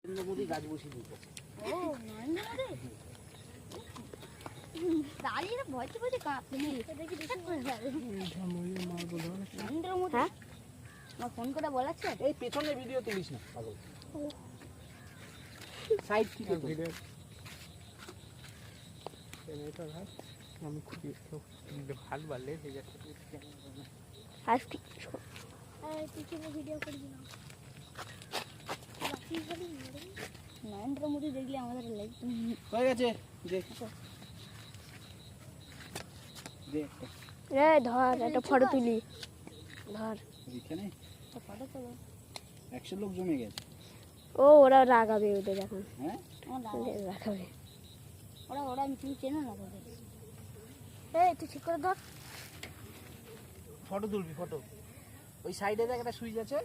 নরেন্দ্র মোদী গাছ বসিয়ে দিয়েছে। ও নরেন্দ্র মোদী দাঁড়িয়ে ভয়তে ভয়তে কাঁপছে দেখি নরেন্দ্র মোদী আমার ফোন করে বলাচ্ছে এই পেছনে ভিডিও তুলিস না পাগল, সাইড থেকে ভিডিও এটা ভাই আমি খুবই ভাত বাড়লে সেই যাচ্ছে আজকে পিছনে ভিডিও করবি না নরেন্দ্র মোদী দেখলে আমাদের লাইক হয়ে গেছে। দেখ দেখ এ ধর একটা ফটো তুলি ধর এখানে ফটো তোলো 100 লোক জমে গেছে। ও ওরা রাগাবে ওদের এখন হ্যাঁ রাগাবে ওরা ওরা আমি তুমি চেনো না তোদের এই তুই ঠিক করে ধর ফটো তুলবি ফটো। ওই সাইডে দেখ একটা সুইচ আছে।